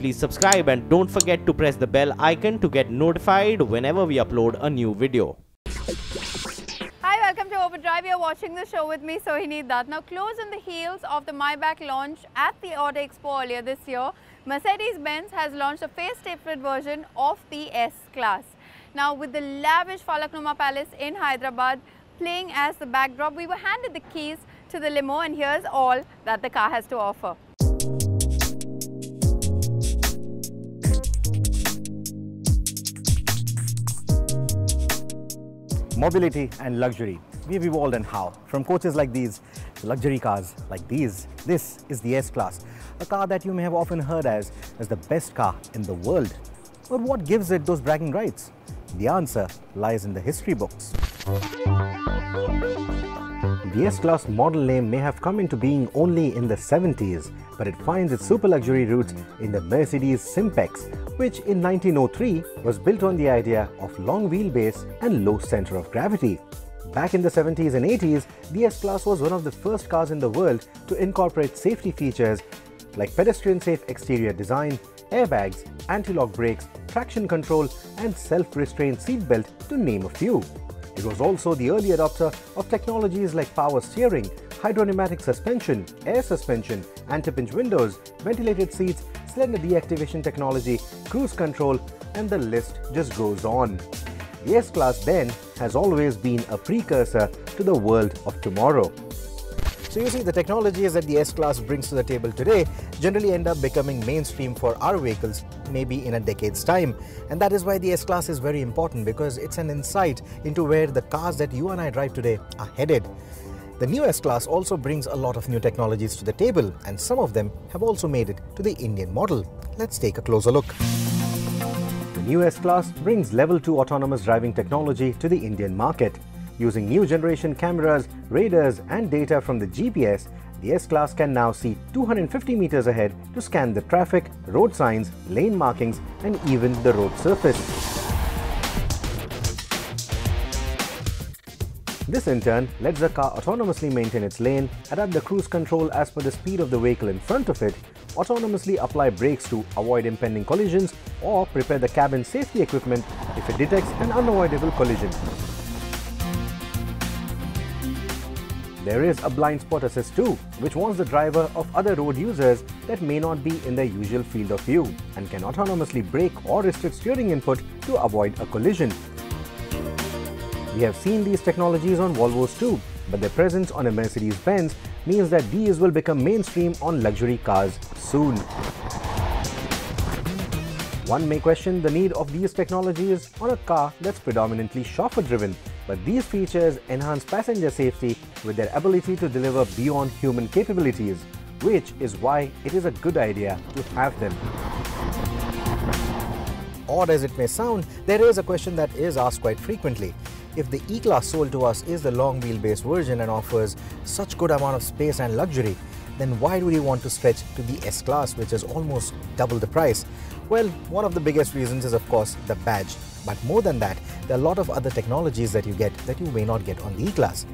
please subscribe and don't forget to press the bell icon to get notified whenever we upload a new video. Hi, welcome to Overdrive. You're watching the show with me, Sohini Dutt. Now, close on the heels of the Maybach launch at the Auto Expo earlier this year, Mercedes-Benz has launched a facelifted version of the S-class. Now, with the lavish Falaknuma Palace in Hyderabad playing as the backdrop, we were handed the keys to the limo, and here's all that the car has to offer. Mobility and luxury. We've evolved, and how? From coaches like these to luxury cars like these. This is the S-Class, a car that you may have often heard as the best car in the world. But what gives it those bragging rights? The answer lies in the history books. The S-Class model name may have come into being only in the 70s, but it finds its super luxury roots in the Mercedes Simpex, which in 1903 was built on the idea of long wheelbase and low center of gravity. Back in the 70s and 80s, the S-Class was one of the first cars in the world to incorporate safety features like pedestrian-safe exterior design, airbags, anti-lock brakes, traction control, and self-restraint seatbelt, to name a few. It was also the early adopter of technologies like power steering, hydropneumatic suspension, air suspension, anti-pinch windows, ventilated seats, cylinder deactivation technology, cruise control, and the list just goes on. The S-Class then has always been a precursor to the world of tomorrow. So you see, the technologies that the S-Class brings to the table today generally end up becoming mainstream for our vehicles maybe in a decade's time. And that is why the S-Class is very important, because it's an insight into where the cars that you and I drive today are headed. The new S-Class also brings a lot of new technologies to the table, and some of them have also made it to the Indian model. Let's take a closer look. The new S-Class brings level 2 autonomous driving technology to the Indian market. Using new generation cameras, radars, and data from the GPS, the S-Class can now see 250 meters ahead to scan the traffic, road signs, lane markings, and even the road surface. This in turn lets the car autonomously maintain its lane, adapt the cruise control as per the speed of the vehicle in front of it, autonomously apply brakes to avoid impending collisions, or prepare the cabin safety equipment if it detects an unavoidable collision. There is a blind spot assist too, which warns the driver of other road users that may not be in their usual field of view, and can autonomously brake or restrict steering input to avoid a collision. We have seen these technologies on Volvos too, but their presence on a Mercedes-Benz means that these will become mainstream on luxury cars soon. One may question the need of these technologies on a car that's predominantly chauffeur-driven, but these features enhance passenger safety with their ability to deliver beyond human capabilities, which is why it is a good idea to have them. Odd as it may sound, there is a question that is asked quite frequently. If the E-Class sold to us is the long wheelbase version and offers such good amount of space and luxury, then why do we want to stretch to the S-Class, which is almost double the price? Well, one of the biggest reasons is of course the badge. But more than that, there are a lot of other technologies that you get that you may not get on the E-Class.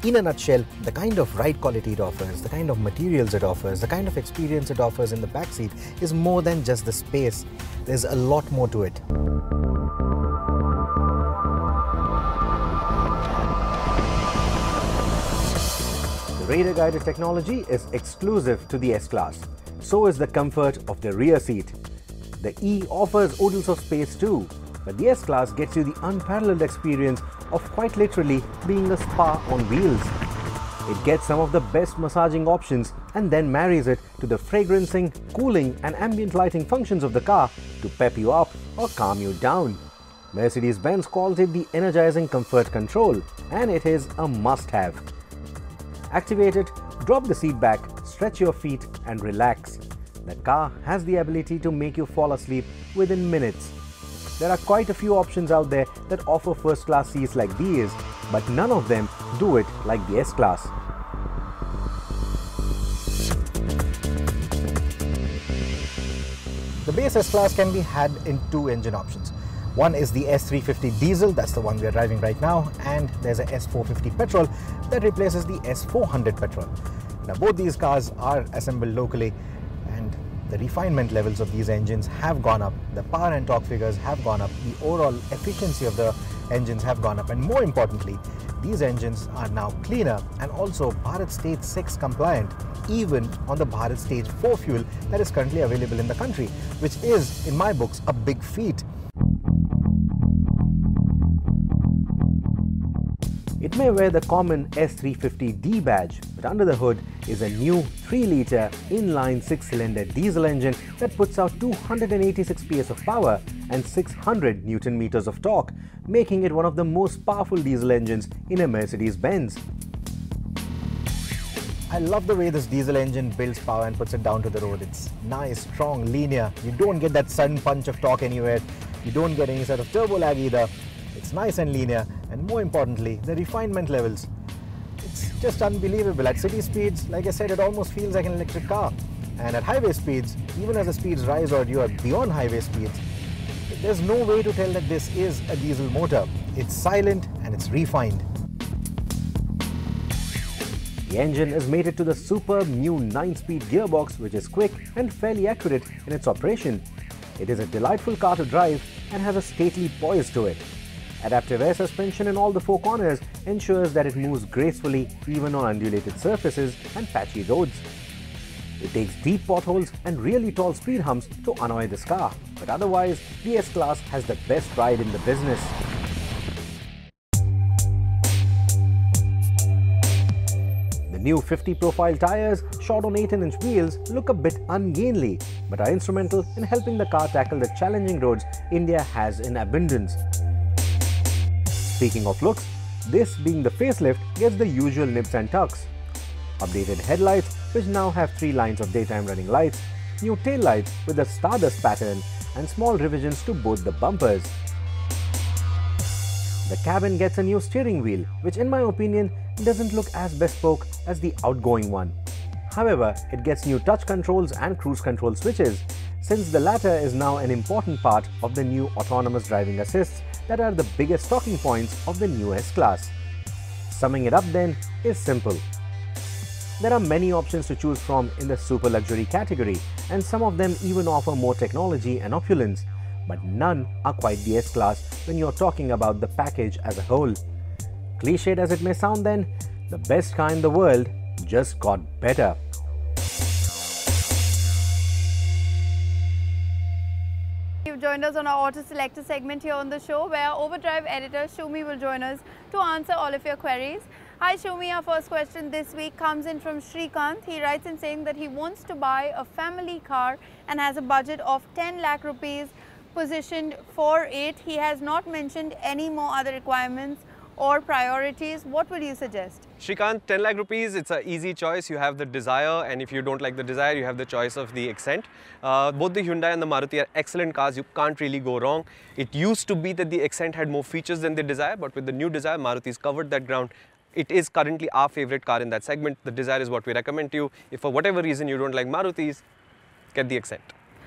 In a nutshell, the kind of ride quality it offers, the kind of materials it offers, the kind of experience it offers in the backseat is more than just the space. There's a lot more to it. The radar-guided technology is exclusive to the S-Class. So is the comfort of the rear seat. The E offers oodles of space too, but the S-Class gets you the unparalleled experience of quite literally being a spa on wheels. It gets some of the best massaging options and then marries it to the fragrancing, cooling, and ambient lighting functions of the car to pep you up or calm you down. Mercedes-Benz calls it the energizing comfort control, and it is a must-have. Activate it, drop the seat back, stretch your feet, and relax. The car has the ability to make you fall asleep within minutes. There are quite a few options out there that offer first-class seats like these, but none of them do it like the S-Class. The base S-Class can be had in two engine options. One is the S350 diesel, that's the one we are driving right now, and there's a S450 petrol that replaces the S400 petrol. Now both these cars are assembled locally, and the refinement levels of these engines have gone up, the power and torque figures have gone up, the overall efficiency of the engines have gone up, and more importantly, these engines are now cleaner and also Bharat Stage 6 compliant, even on the Bharat Stage 4 fuel that is currently available in the country, which is, in my books, a big feat. It may wear the common S350D badge, but under the hood is a new 3-litre inline 6-cylinder diesel engine that puts out 286 PS of power and 600 Newton-meters of torque, making it one of the most powerful diesel engines in a Mercedes-Benz. I love the way this diesel engine builds power and puts it down to the road. It's nice, strong, linear. You don't get that sudden punch of torque anywhere. You don't get any sort of turbo lag either. It's nice and linear, and more importantly, the refinement levels. It's just unbelievable. At city speeds, like I said, it almost feels like an electric car. And at highway speeds, even as the speeds rise or you are beyond highway speeds, there's no way to tell that this is a diesel motor. It's silent and it's refined. The engine is mated to the superb new 9-speed gearbox, which is quick and fairly accurate in its operation. It is a delightful car to drive and has a stately poise to it. Adaptive air suspension in all the 4 corners ensures that it moves gracefully even on undulated surfaces and patchy roads. It takes deep potholes and really tall speed humps to annoy this car, but otherwise the S-Class has the best ride in the business. The new 50 profile tyres, short on 18-inch wheels, look a bit ungainly, but are instrumental in helping the car tackle the challenging roads India has in abundance. Speaking of looks, this being the facelift gets the usual nibs and tucks. Updated headlights, which now have 3 lines of daytime running lights, new tail lights with a stardust pattern, and small revisions to both the bumpers. The cabin gets a new steering wheel, which in my opinion doesn't look as bespoke as the outgoing one. However, it gets new touch controls and cruise control switches, since the latter is now an important part of the new autonomous driving assists that are the biggest talking points of the new S-Class. Summing it up then is simple. There are many options to choose from in the super luxury category, and some of them even offer more technology and opulence, but none are quite the S-Class when you're talking about the package as a whole. Cliched as it may sound then, the best car in the world just got better. You've joined us on our Auto Selector segment here on the show, where our Overdrive editor Shumi will join us to answer all of your queries. Hi Shumi, our first question this week comes in from Shrikant. He writes in saying that he wants to buy a family car and has a budget of 10 lakh rupees positioned for it. He has not mentioned any more other requirements or priorities. What would you suggest? Shrikant, 10 lakh rupees, it's an easy choice. You have the Desire, and if you don't like the Desire, you have the choice of the Accent. Both the Hyundai and the Maruti are excellent cars. You can't really go wrong. It used to be that the Accent had more features than the Desire, but with the new Desire, Maruti's covered that ground. It is currently our favorite car in that segment. The Desire is what we recommend to you. If for whatever reason you don't like Marutis, get the Accent.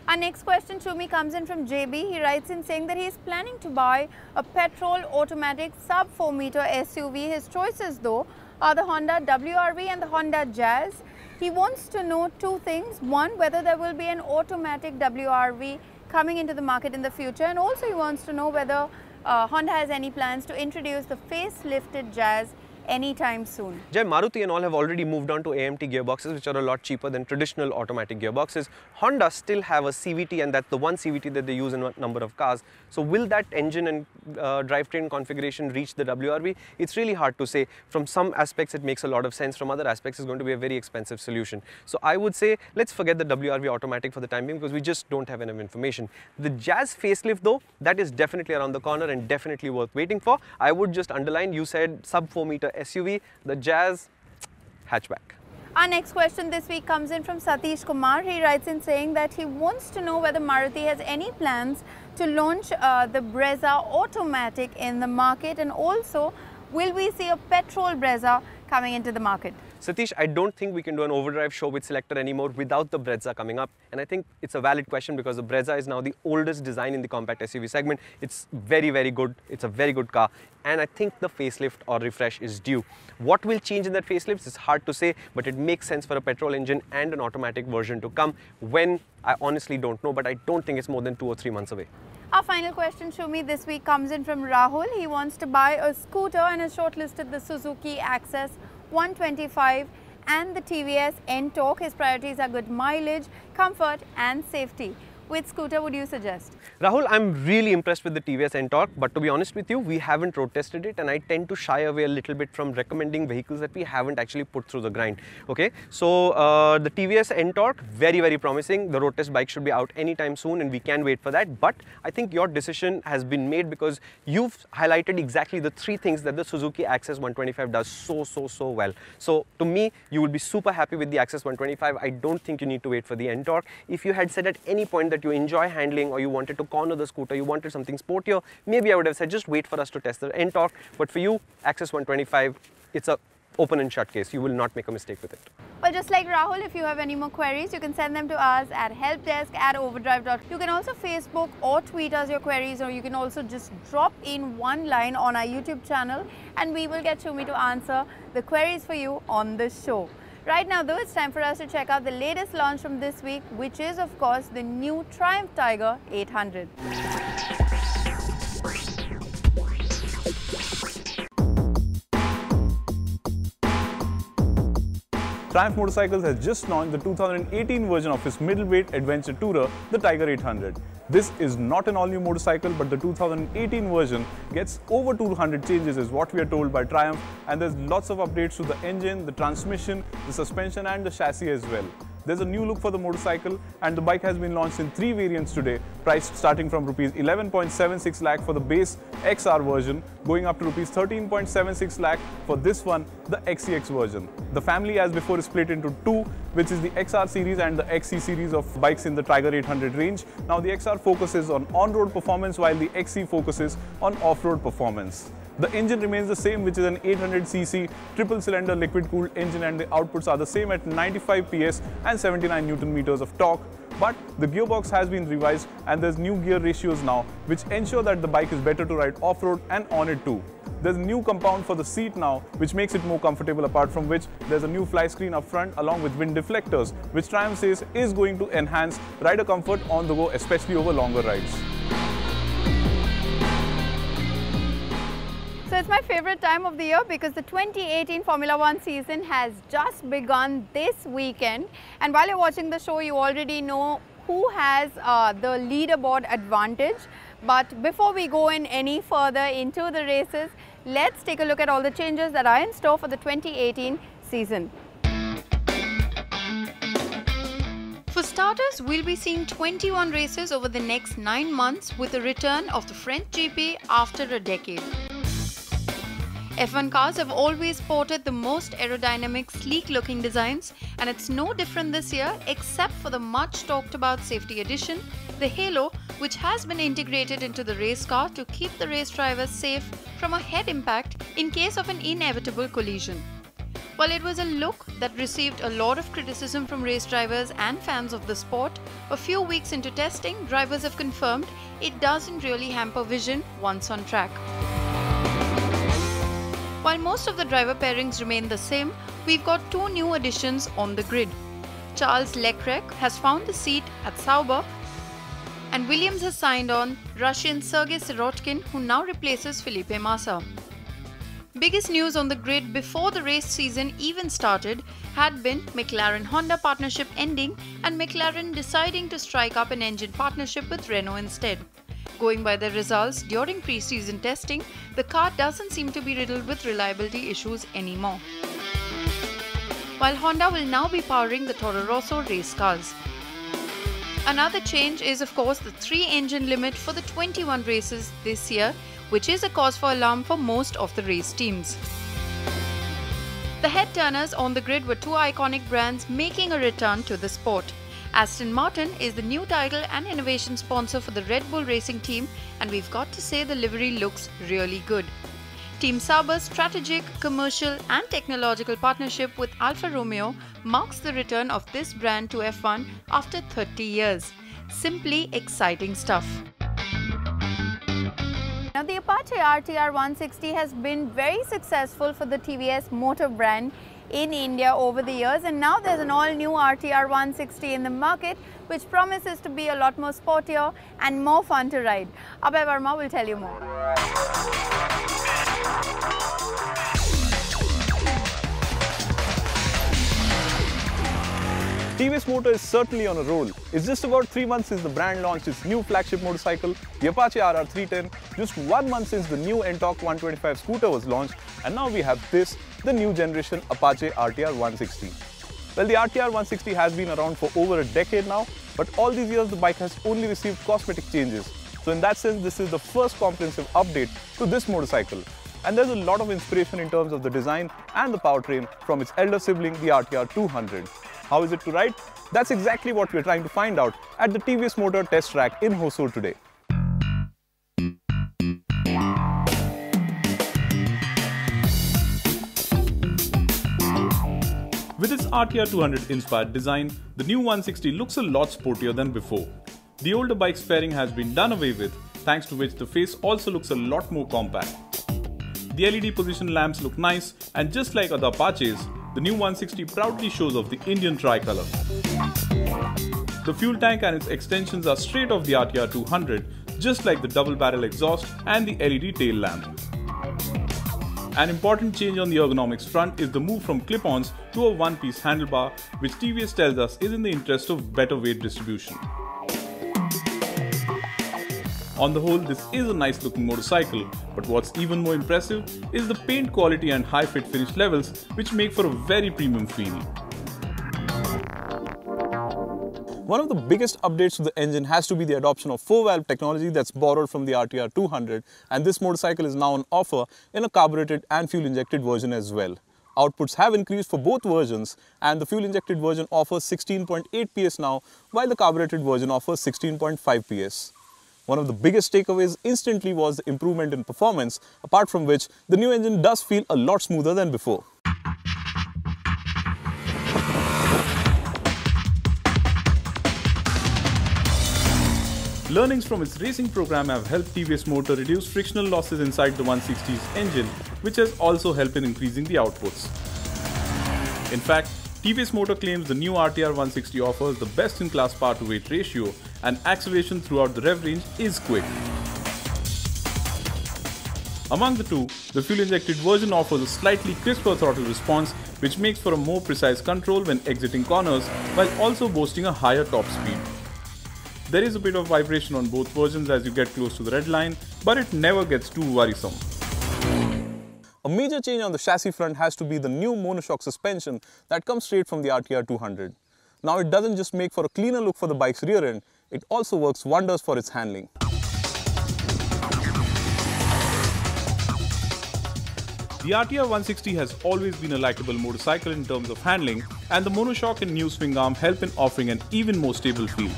Our next question, Shumi, comes in from JB. He writes in saying that he is planning to buy a petrol automatic sub 4-meter SUV. His choices though are the Honda WRV and the Honda Jazz. He wants to know 2 things. One, whether there will be an automatic WRV coming into the market in the future, and also he wants to know whether Honda has any plans to introduce the facelifted Jazz anytime soon. Jai, Maruti and all have already moved on to AMT gearboxes, which are a lot cheaper than traditional automatic gearboxes. Honda still have a CVT, and that's the one CVT that they use in a number of cars. So will that engine and drivetrain configuration reach the WRV? It's really hard to say. From some aspects it makes a lot of sense, from other aspects it's going to be a very expensive solution. So I would say let's forget the WRV automatic for the time being, because we just don't have enough information. The Jazz facelift though, that is definitely around the corner and definitely worth waiting for. I would just underline, you said sub 4-meter SUV, the Jazz hatchback. Our next question this week comes in from Satish Kumar. He writes in saying that he wants to know whether Maruti has any plans to launch the Brezza automatic in the market, and also will we see a petrol Brezza coming into the market? Satish, I don't think we can do an overdrive show with Selector anymore without the Brezza coming up. And I think it's a valid question because the Brezza is now the oldest design in the compact SUV segment. It's very, very good. It's a very good car. And I think the facelift or refresh is due. What will change in that facelift is hard to say, but it makes sense for a petrol engine and an automatic version to come. When, I honestly don't know, but I don't think it's more than 2 or 3 months away. Our final question, Shumi, this week comes in from Rahul. He wants to buy a scooter and has shortlisted the Suzuki Access 125 and the TVS N-Torque. His priorities are good mileage, comfort and safety. Which scooter would you suggest? Rahul, I'm really impressed with the TVS N-Torque, but to be honest with you, we haven't road tested it and I tend to shy away a little bit from recommending vehicles that we haven't actually put through the grind. Okay, so the TVS N-Torque, very, very promising. The road test bike should be out anytime soon and we can wait for that. But I think your decision has been made because you've highlighted exactly the 3 things that the Suzuki Access 125 does so well. So to me, you will be super happy with the Access 125. I don't think you need to wait for the N-Torque. If you had said at any point that you enjoy handling or you wanted to corner the scooter, you wanted something sportier, maybe I would have said just wait for us to test the N-Torque. But for you, Access 125, it's a open and shut case. You will not make a mistake with it. Well, just like Rahul, if you have any more queries, you can send them to us at helpdesk@overdrive.com. You can also Facebook or tweet us your queries, or you can also just drop in one line on our YouTube channel and we will get Shumi to answer the queries for you on the show. Right now though, it's time for us to check out the latest launch from this week, which is of course the new Triumph Tiger 800. Triumph Motorcycles has just launched the 2018 version of its middleweight adventure tourer, the Tiger 800. This is not an all-new motorcycle, but the 2018 version gets over 200 changes is what we are told by Triumph, and there's lots of updates to the engine, the transmission, the suspension and the chassis as well. There's a new look for the motorcycle and the bike has been launched in 3 variants today, priced starting from Rs 11.76 lakh for the base XR version, going up to Rs 13.76 lakh for this one, the XCX version. The family as before is split into 2, which is the XR series and the XC series of bikes in the Tiger 800 range. Now the XR focuses on on-road performance while the XC focuses on off-road performance. The engine remains the same, which is an 800cc triple-cylinder liquid-cooled engine, and the outputs are the same at 95 PS and 79 Nm of torque. But the gearbox has been revised and there's new gear ratios now, which ensure that the bike is better to ride off-road and on it too. There's a new compound for the seat now, which makes it more comfortable, apart from which there's a new fly screen up front along with wind deflectors, which Triumph says is going to enhance rider comfort on the go, especially over longer rides. So it's my favorite time of the year because the 2018 Formula 1 season has just begun this weekend, and while you're watching the show you already know who has the leaderboard advantage. But before we go in any further into the races, let's take a look at all the changes that are in store for the 2018 season. For starters, we'll be seeing 21 races over the next 9 months with the return of the French GP after a decade. F1 cars have always sported the most aerodynamic, sleek-looking designs, and it's no different this year except for the much-talked-about safety addition, the Halo, which has been integrated into the race car to keep the race drivers safe from a head impact in case of an inevitable collision. While it was a look that received a lot of criticism from race drivers and fans of the sport, a few weeks into testing, drivers have confirmed it doesn't really hamper vision once on track. While most of the driver pairings remain the same, we've got 2 new additions on the grid. Charles Leclerc has found the seat at Sauber, and Williams has signed on Russian Sergei Sirotkin, who now replaces Felipe Massa. Biggest news on the grid before the race season even started had been McLaren-Honda partnership ending and McLaren deciding to strike up an engine partnership with Renault instead. Going by the results during pre-season testing, the car doesn't seem to be riddled with reliability issues anymore. While Honda will now be powering the Toro Rosso race cars. Another change is of course the 3-engine limit for the 21 races this year, which is a cause for alarm for most of the race teams. The head-turners on the grid were 2 iconic brands making a return to the sport. Aston Martin is the new title and innovation sponsor for the Red Bull racing team, and we've got to say the livery looks really good. Team Sauber's strategic, commercial and technological partnership with Alfa Romeo marks the return of this brand to F1 after 30 years. Simply exciting stuff. Now, the Apache RTR 160 has been very successful for the TVS motor brand in India over the years, and now there's an all-new RTR 160 in the market which promises to be a lot more sportier and more fun to ride. Abhay Verma will tell you more. TVS Motor is certainly on a roll. It's just about 3 months since the brand launched its new flagship motorcycle, the Apache RR 310, just 1 month since the new NTORQ 125 scooter was launched, and now we have this, the new generation Apache RTR 160. Well, the RTR 160 has been around for over a decade now, but all these years the bike has only received cosmetic changes. So in that sense, this is the first comprehensive update to this motorcycle. And there's a lot of inspiration in terms of the design and the powertrain from its elder sibling, the RTR 200. How is it to ride? That's exactly what we're trying to find out at the TVS Motor test track in Hosur today. With its RTR 200 inspired design, the new 160 looks a lot sportier than before. The older bike's fairing has been done away with, thanks to which the face also looks a lot more compact. The LED position lamps look nice, and just like other Apaches, the new 160 proudly shows off the Indian tricolour. The fuel tank and its extensions are straight off the RTR 200, just like the double barrel exhaust and the LED tail lamp. An important change on the ergonomics front is the move from clip-ons to a one-piece handlebar, which TVS tells us is in the interest of better weight distribution. On the whole, this is a nice looking motorcycle, but what's even more impressive is the paint quality and high fit finish levels, which make for a very premium feel. One of the biggest updates to the engine has to be the adoption of 4-valve technology that's borrowed from the RTR 200, and this motorcycle is now on offer in a carbureted and fuel injected version as well. Outputs have increased for both versions, and the fuel injected version offers 16.8 PS now, while the carbureted version offers 16.5 PS. One of the biggest takeaways instantly was the improvement in performance, apart from which the new engine does feel a lot smoother than before. Learnings from its racing program have helped TVS Motor reduce frictional losses inside the 160's engine, which has also helped in increasing the outputs. In fact, TVS Motor claims the new RTR 160 offers the best-in-class power-to-weight ratio, and acceleration throughout the rev range is quick. Among the two, the fuel-injected version offers a slightly crisper throttle response, which makes for a more precise control when exiting corners, while also boasting a higher top speed. There is a bit of vibration on both versions as you get close to the red line, but it never gets too worrisome. A major change on the chassis front has to be the new monoshock suspension that comes straight from the RTR 200. Now it doesn't just make for a cleaner look for the bike's rear end, it also works wonders for its handling. The RTR 160 has always been a likable motorcycle in terms of handling, and the monoshock and new swing arm help in offering an even more stable feel.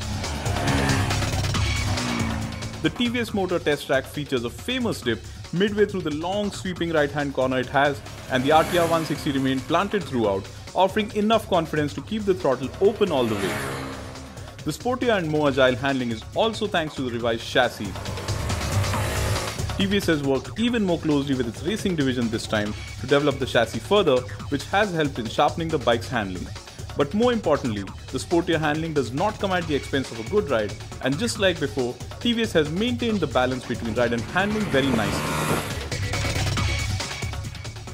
The TVS Motor test track features a famous dip midway through the long sweeping right-hand corner it has, and the RTR 160 remained planted throughout, offering enough confidence to keep the throttle open all the way. The sportier and more agile handling is also thanks to the revised chassis. TVS has worked even more closely with its racing division this time to develop the chassis further, which has helped in sharpening the bike's handling. But more importantly, the sportier handling does not come at the expense of a good ride, and just like before, TVS has maintained the balance between ride and handling very nicely.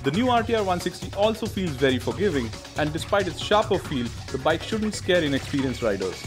The new RTR 160 also feels very forgiving, and despite its sharper feel, the bike shouldn't scare inexperienced riders.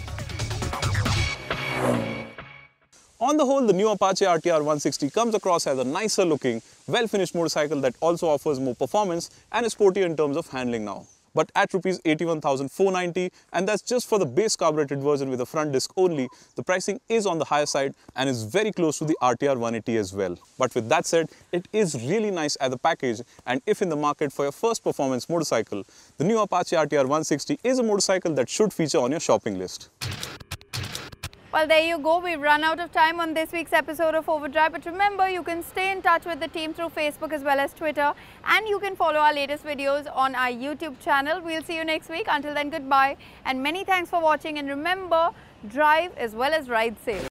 On the whole, the new Apache RTR 160 comes across as a nicer looking, well-finished motorcycle that also offers more performance and is sportier in terms of handling now. But at Rs 81,490, and that's just for the base carbureted version with a front disc only, the pricing is on the higher side and is very close to the RTR 180 as well. But with that said, it is really nice as a package, and if in the market for your first performance motorcycle, the new Apache RTR 160 is a motorcycle that should feature on your shopping list. Well, there you go. We've run out of time on this week's episode of Overdrive. But remember, you can stay in touch with the team through Facebook as well as Twitter. And you can follow our latest videos on our YouTube channel. We'll see you next week. Until then, goodbye. And many thanks for watching. And remember, drive as well as ride safe.